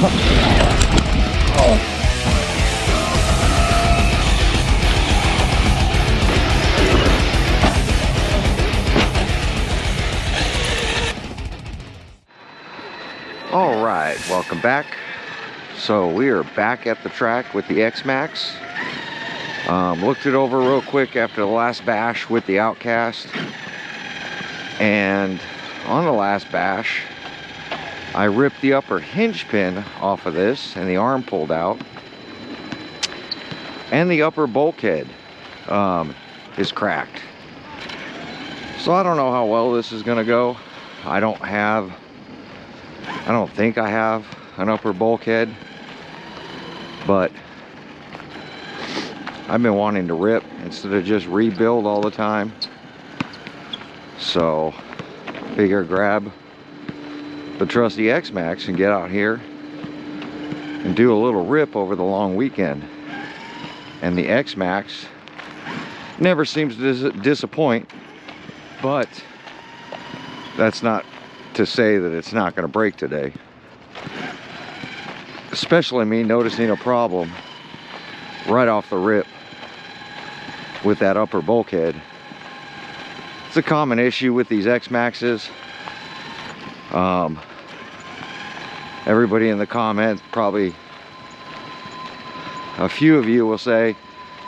All right, welcome back. So we are back at the track with the Xmaxx. Looked it over real quick after the last bash with the Outcast. And on the last bash, I ripped the upper hinge pin off of this and the arm pulled out. And the upper bulkhead is cracked. So I don't know how well this is gonna go. I don't think I have an upper bulkhead, but I've been wanting to rip instead of just rebuild all the time. So figure grab the trusty Xmaxx and get out here and do a little rip over the long weekend. And the Xmaxx never seems to disappoint, but that's not to say that it's not going to break today. Especially me noticing a problem right off the rip with that upper bulkhead. It's a common issue with these Xmaxxes. Everybody in the comments, probably a few of you will say,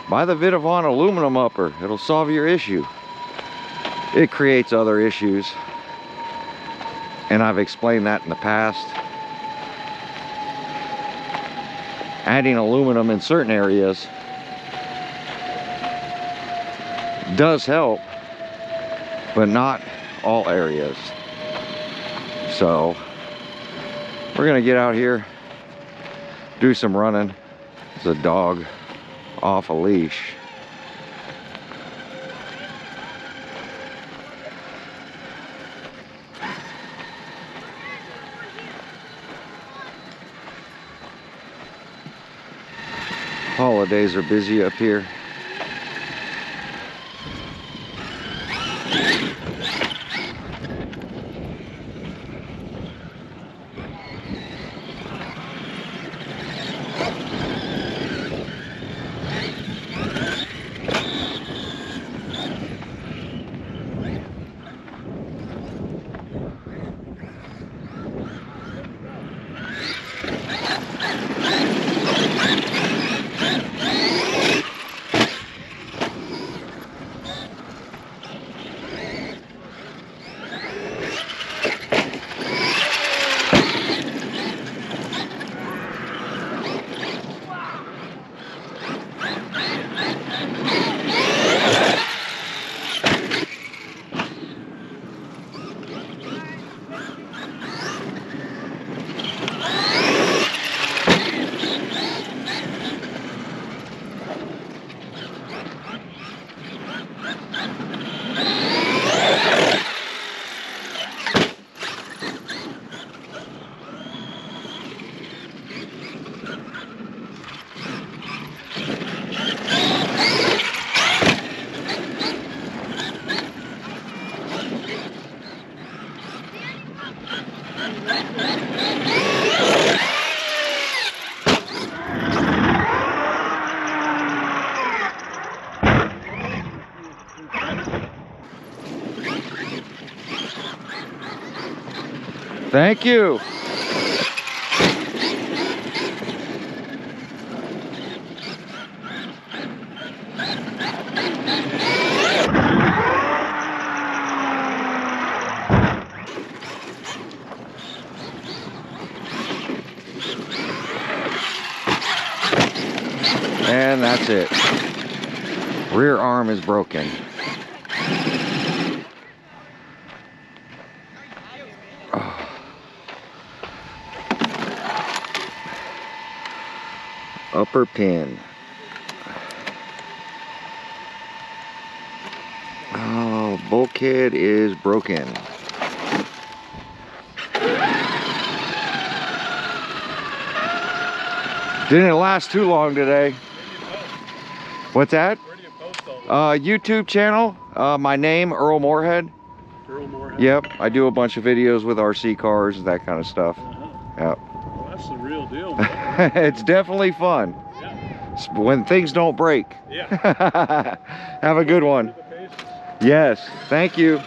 buy the Vitavon aluminum upper, it'll solve your issue. It creates other issues, and I've explained that in the past. Adding aluminum in certain areas does help, but not all areas. So we're gonna get out here, do some running. There's a dog off a leash. Holidays are busy up here. Thank you. And that's it. Rear arm is broken. Upper pin. Oh, bulkhead is broken. Didn't last too long today. What's that? Where do you post all this? YouTube channel. My name, Earl Moorhead. Earl Moorhead? Yep, I do a bunch of videos with RC cars, that kind of stuff. Yep. That's the real deal, man. It's definitely fun. Yeah. When things don't break. Yeah. Have a good one. Yes, thank you.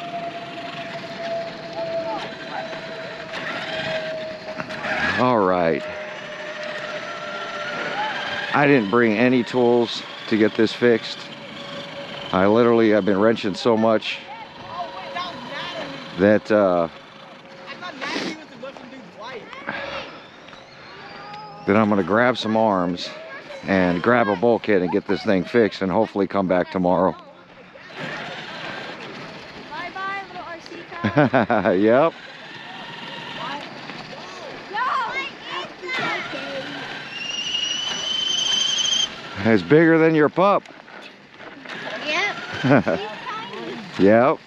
All right. I didn't bring any tools to get this fixed. I've been wrenching so much that that I'm gonna grab some arms and grab a bulkhead and get this thing fixed and hopefully come back tomorrow. Bye-bye, little RC car. Yep. It's bigger than your pup. Yep. Yep.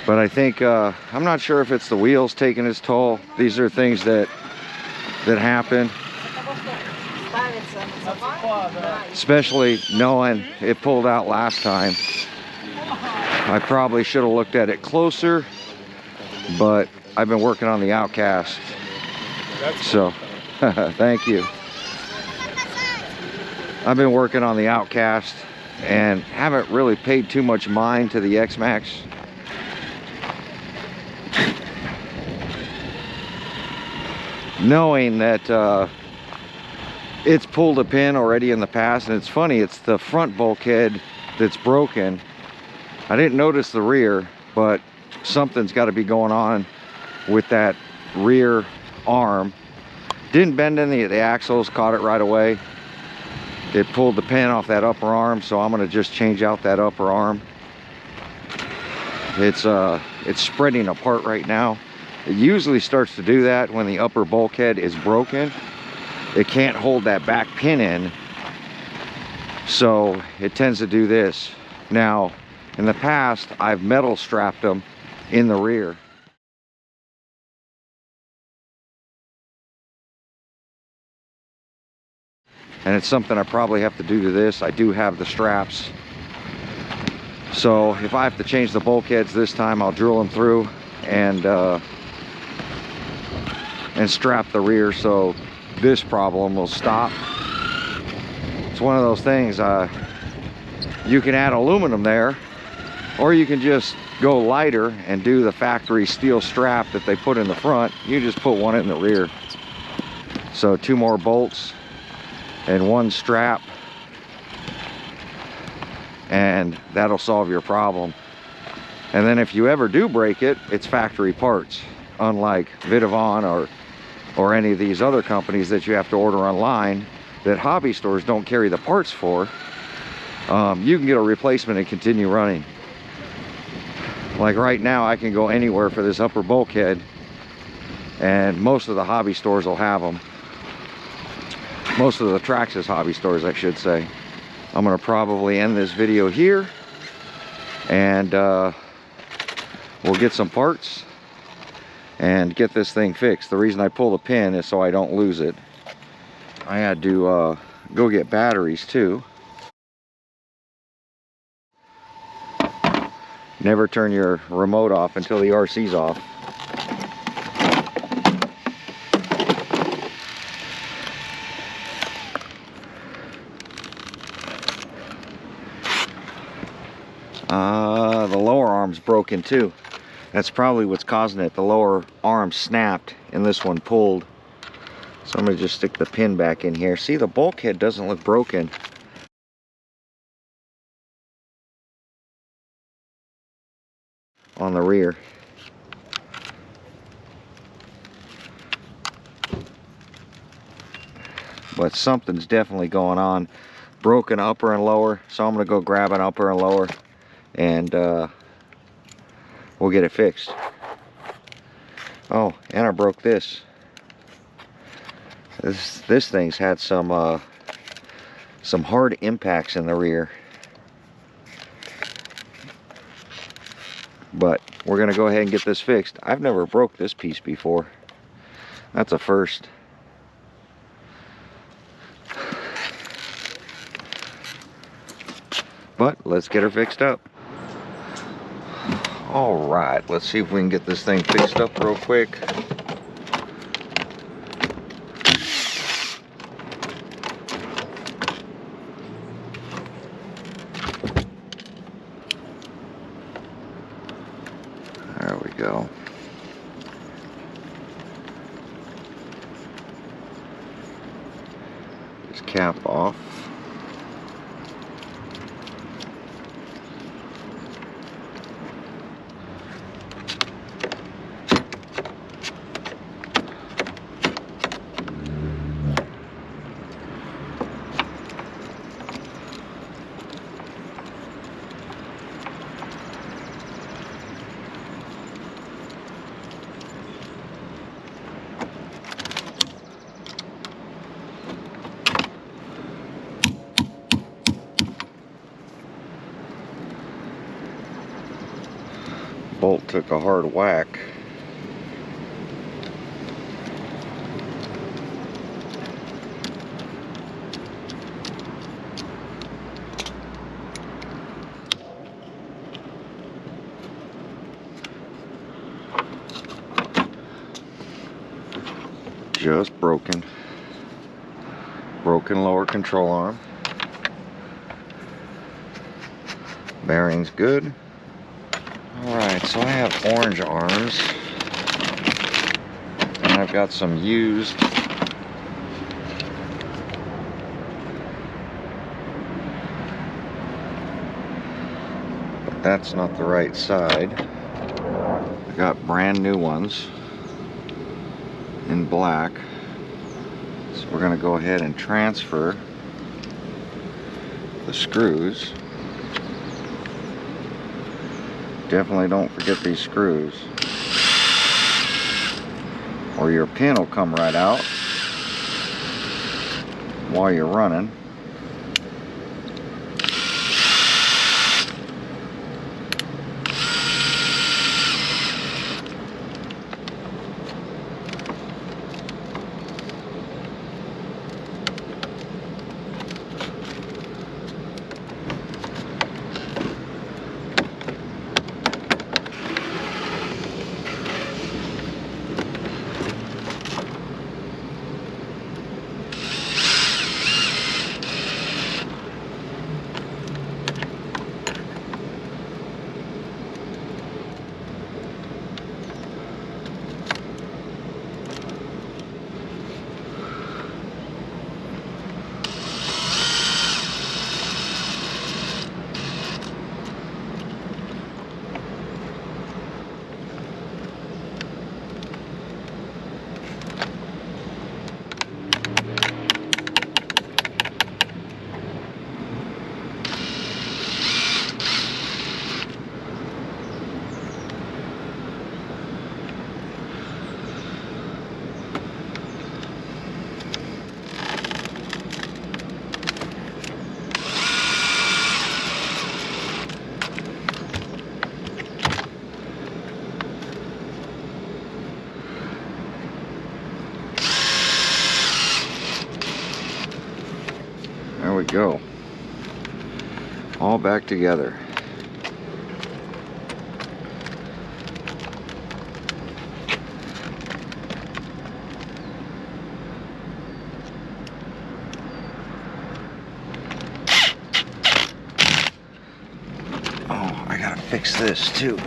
But I think, I'm not sure if it's the wheels taking its toll. These are things that happen. Especially knowing it pulled out last time. I probably should have looked at it closer, but I've been working on the Outcast. So, thank you. I've been working on the Outcast and haven't really paid too much mind to the Xmaxx. Knowing that it's pulled a pin already in the past, and it's funny, it's the front bulkhead that's broken. I didn't notice the rear, but something's got to be going on with that rear arm. Didn't bend any of the axles, caught it right away. It pulled the pin off that upper arm, so I'm going to just change out that upper arm. It's spreading apart right now. It usually starts to do that when the upper bulkhead is broken. It can't hold that back pin in, so it tends to do this. Now, in the past, I've metal strapped them in the rear. And it's something I probably have to do to this. I do have the straps. So if I have to change the bulkheads this time, I'll drill them through and strap the rear so this problem will stop. It's one of those things, you can add aluminum there, or you can just go lighter and do the factory steel strap that they put in the front. You just put one in the rear. So 2 more bolts and 1 strap, and that'll solve your problem. And then if you ever do break it, it's factory parts, unlike Vidavon or any of these other companies that you have to order online that hobby stores don't carry the parts for. You can get a replacement and continue running. Like right now, I can go anywhere for this upper bulkhead, and most of the hobby stores will have them. Most of the Traxxas hobby stores, I should say. I'm gonna probably end this video here, and we'll get some parts and get this thing fixed. The reason I pull the pin is so I don't lose it. I had to go get batteries too. Never turn your remote off until the RC's off. The lower arm's broken too. That's probably what's causing it. The lower arm snapped and this one pulled. So I'm going to just stick the pin back in here. See, the bulkhead doesn't look broken. On the rear. But something's definitely going on. Broken upper and lower. So I'm going to go grab an upper and lower, and we'll get it fixed. Oh, and I broke this. This thing's had some hard impacts in the rear. But we're gonna go ahead and get this fixed. I've never broke this piece before. That's a first. But let's get her fixed up. All right, let's see if we can get this thing fixed up real quick. There we go. This cap off. Bolt took a hard whack. Just broken. Broken lower control arm. Bearing's good. Alright, so I have orange arms. And I've got some used. But that's not the right side. I got brand new ones in black. So we're going to go ahead and transfer the screws. Definitely don't forget these screws, or your pin will come right out while you're running. There we go. All back together. Oh, I gotta fix this too.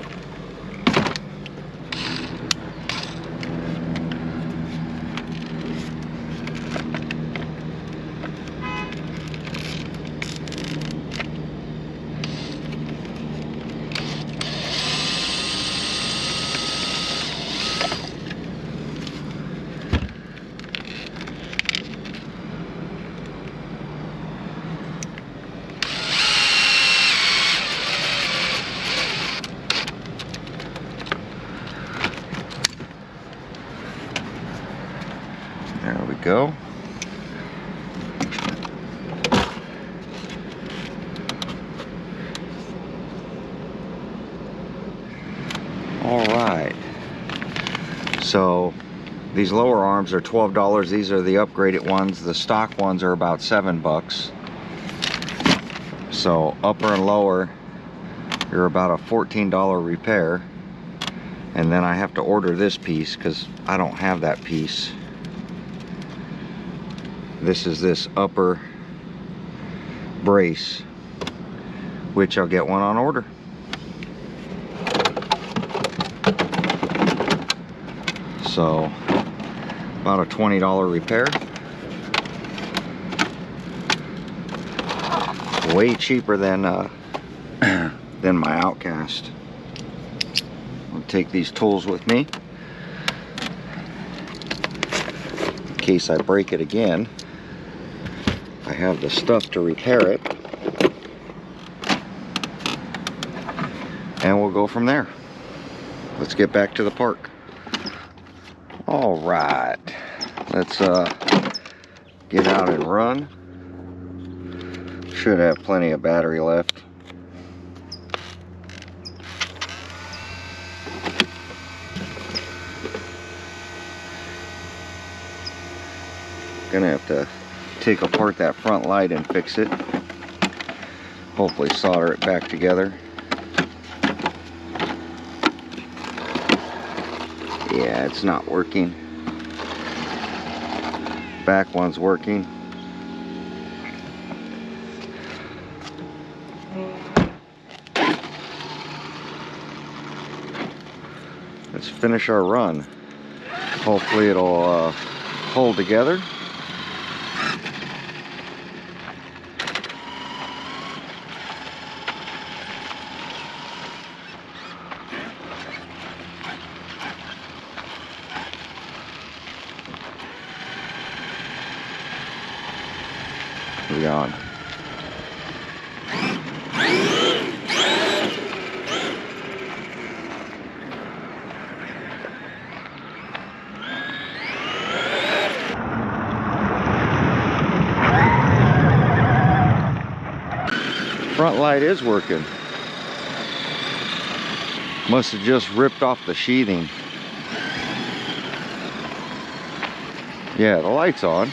There we go. All right. So these lower arms are $12. These are the upgraded ones. The stock ones are about $7. So upper and lower, You're about a $14 repair. And then I have to order this piece because I don't have that piece. This is this upper brace, which I'll get one on order. So about a $20 repair. Way cheaper than my Outcast. I'll take these tools with me in case I break it again. I have the stuff to repair it, and we'll go from there. Let's get back to the park. All right, let's get out and run. Should have plenty of battery left. Gonna have to take apart that front light and fix it. Hopefully solder it back together. Yeah, it's not working. Back one's working. Let's finish our run. Hopefully it'll hold together. We're on. Front light is working. Must have just ripped off the sheathing. Yeah, the light's on.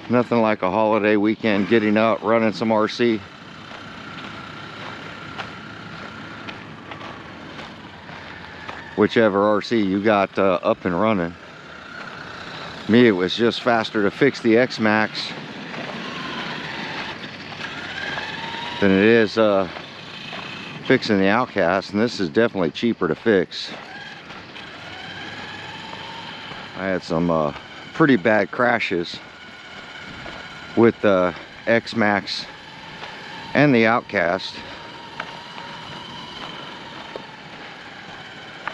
Nothing like a holiday weekend getting out, running some RC. Whichever RC you got up and running. Me, it was just faster to fix the Xmaxx than it is fixing the Outcast, and this is definitely cheaper to fix. I had some pretty bad crashes with the Xmaxx and the Outcast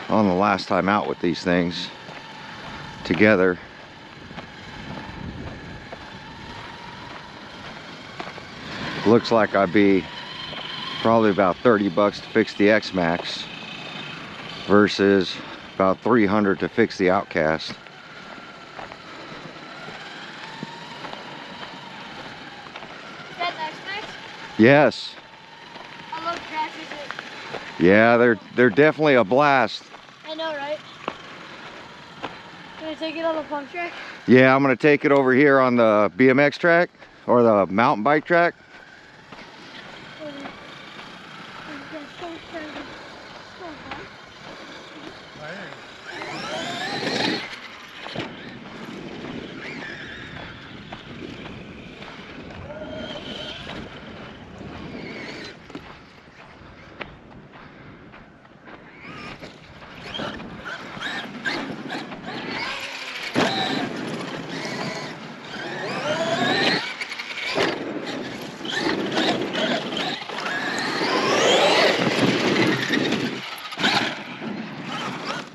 on the last time out with these things together. Looks like I'd be probably about 30 bucks to fix the Xmaxx versus about 300 to fix the Outcast. Is that Xmaxx? Yes. I love Traxxas. Yeah, they're definitely a blast. I know, right? Can I take it on the pump track? Yeah, I'm gonna take it over here on the BMX track or the mountain bike track.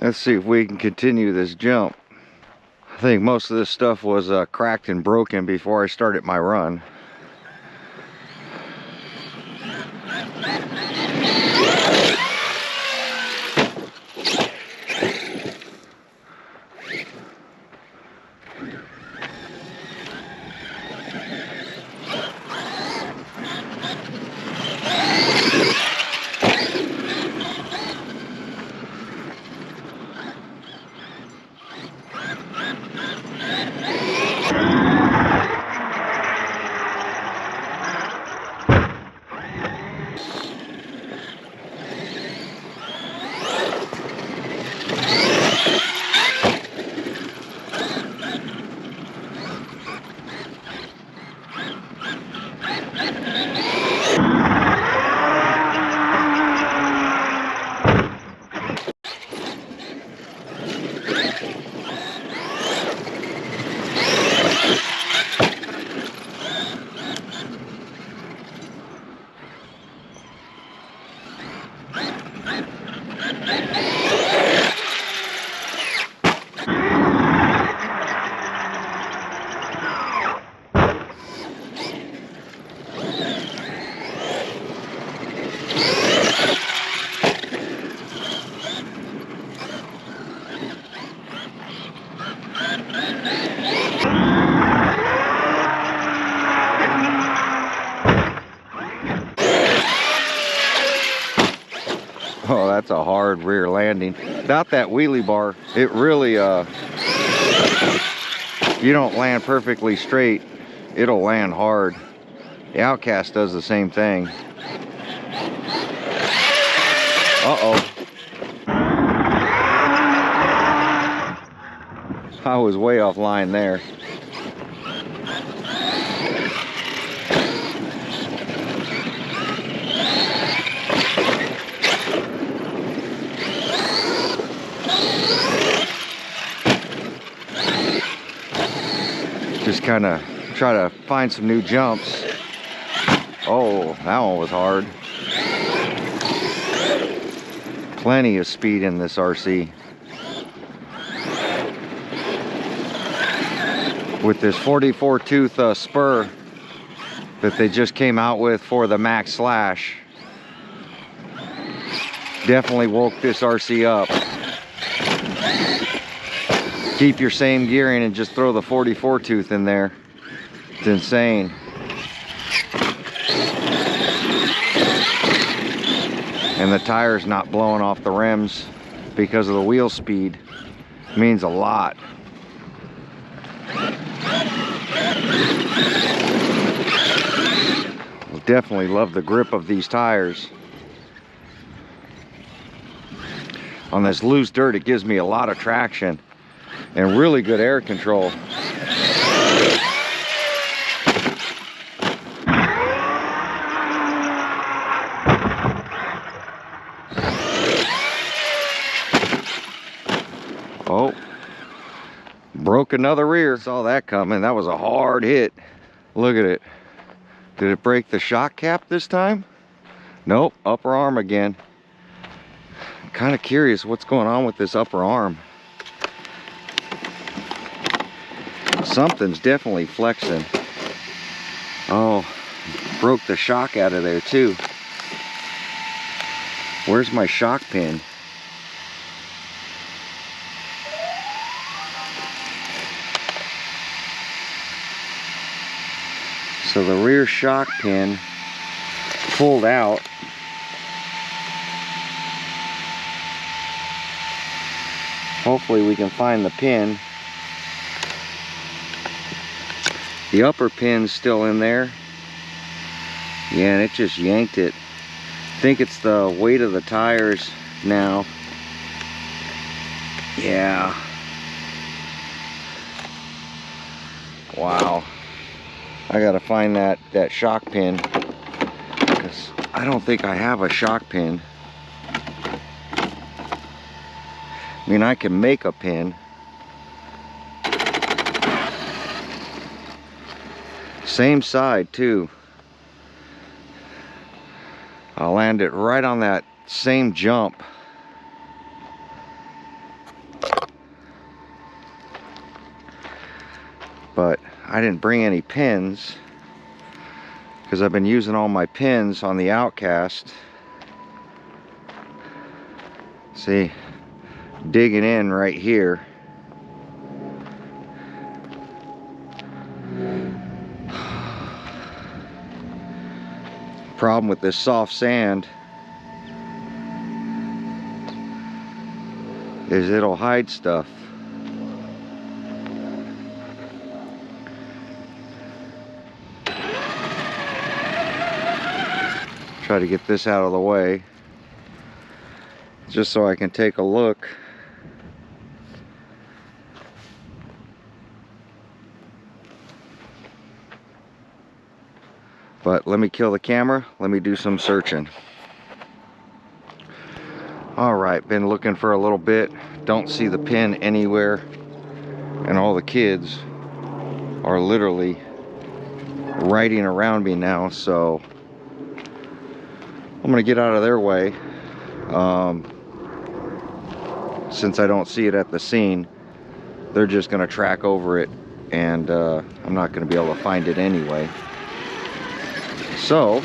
Let's see if we can continue this jump. I think most of this stuff was cracked and broken before I started my run. that's a hard rear landing. Without that wheelie bar, it really, you don't land perfectly straight, it'll land hard. The Outcast does the same thing. Uh-oh. I was way offline there. Just kind of try to find some new jumps. Oh, that one was hard. Plenty of speed in this RC. With this 44 tooth spur that they just came out with for the Max Slash, definitely woke this RC up. Keep your same gearing and just throw the 44 tooth in there. It's insane. And the tires not blowing off the rims because of the wheel speed means a lot. Definitely love the grip of these tires. On this loose dirt, it gives me a lot of traction and really good air control. Oh, broke another rear. Saw that coming. That was a hard hit. Look at it. Did it break the shock cap this time? Nope, upper arm again. I'm kind of curious what's going on with this upper arm. Something's definitely flexing. Oh, broke the shock out of there too. Where's my shock pin? So the rear shock pin pulled out. Hopefully we can find the pin. The upper pin's still in there. Yeah, and it just yanked it. I think it's the weight of the tires now. Yeah. Wow. I gotta find that shock pin, because I don't think I have a shock pin. I mean, I can make a pin. Same side too. I'll land it right on that same jump. But I didn't bring any pins because I've been using all my pins on the Outcast. See, digging in right here. Problem with this soft sand is it'll hide stuff. Try to get this out of the way just so I can take a look. But let me kill the camera, let me do some searching. Alright, been looking for a little bit, don't see the pin anywhere, and all the kids are literally riding around me now, so I'm gonna get out of their way. Since I don't see it at the scene, they're just gonna track over it, and I'm not gonna be able to find it anyway. So,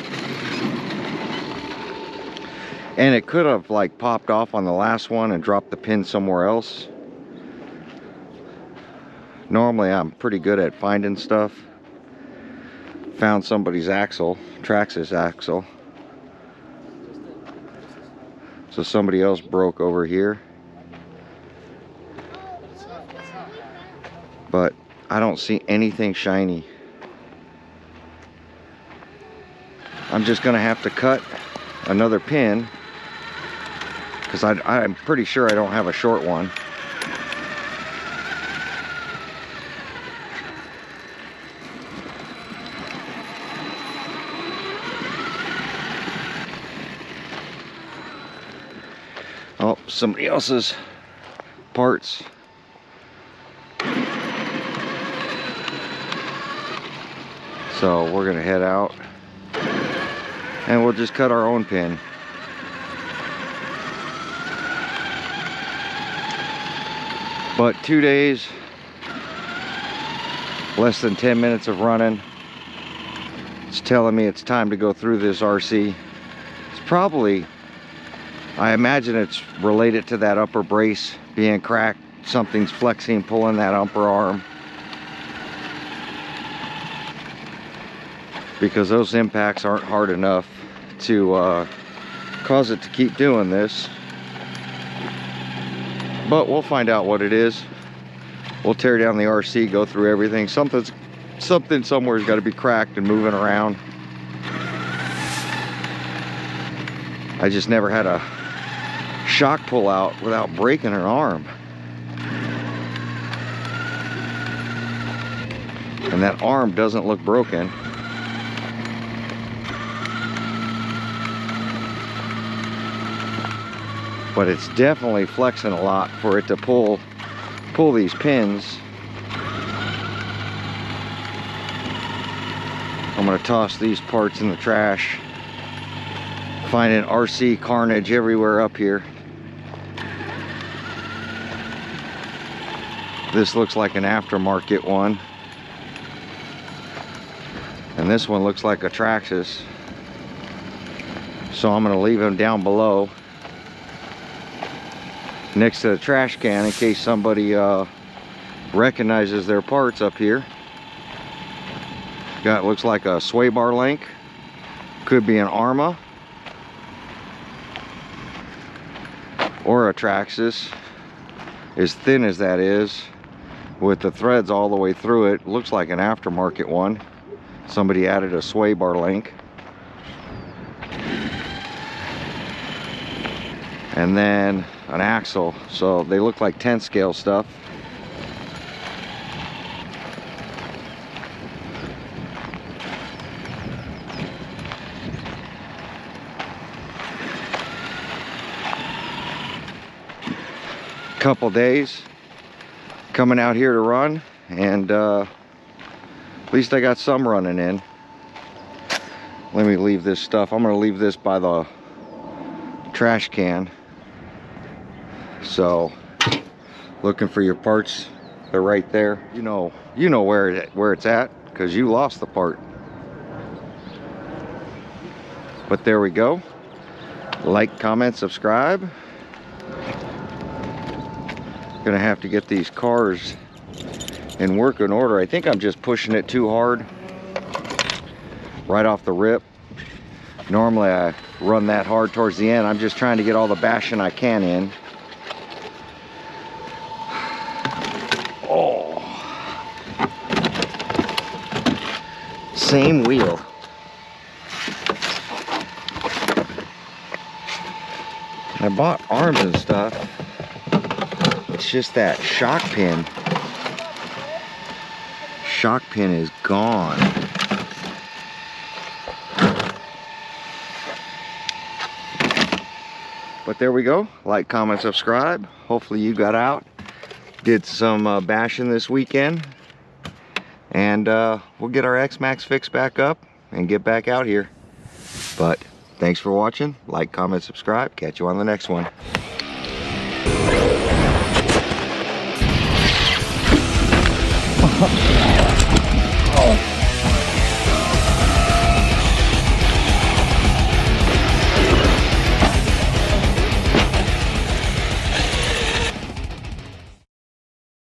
and it could have like popped off on the last one and dropped the pin somewhere else. Normally I'm pretty good at finding stuff. Found somebody's axle, Traxxas axle. So somebody else broke over here. But I don't see anything shiny. I'm just gonna have to cut another pin because I'm pretty sure I don't have a short one. Oh, somebody else's parts. So we're gonna head out and we'll just cut our own pin. But 2 days, less than 10 minutes of running, it's telling me it's time to go through this RC. It's probably, I imagine it's related to that upper brace being cracked. Something's flexing, pulling that upper arm. Because those impacts aren't hard enough to cause it to keep doing this. But we'll find out what it is. We'll tear down the RC, go through everything. Something somewhere's got to be cracked and moving around. I just never had a shock pull out without breaking an arm. And that arm doesn't look broken. But it's definitely flexing a lot for it to pull these pins. I'm gonna toss these parts in the trash. Finding RC carnage everywhere up here. This looks like an aftermarket one. And this one looks like a Traxxas. So I'm gonna leave them down below next to the trash can in case somebody recognizes their parts up here. Looks like a sway bar link. Could be an Arma or a Traxxas. As thin as that is, with the threads all the way through it, looks like an aftermarket one. Somebody added a sway bar link. And then an axle, so they look like 10 scale stuff. Couple days coming out here to run, and at least I got some running in. Let me leave this stuff. I'm gonna leave this by the trash can. So looking for your parts, they're right there. You know where it's at because you lost the part. But there we go. Like, comment, subscribe. Gonna have to get these cars in working order. I think I'm just pushing it too hard right off the rip. Normally I run that hard towards the end. I'm just trying to get all the bashing I can in. Oh, same wheel. I bought arms and stuff. It's just that shock pin. Shock pin is gone. But there we go. Like, comment, subscribe. Hopefully you got out, did some bashing this weekend, and we'll get our Xmaxx fixed back up and get back out here. But thanks for watching. Like, comment, subscribe. Catch you on the next one.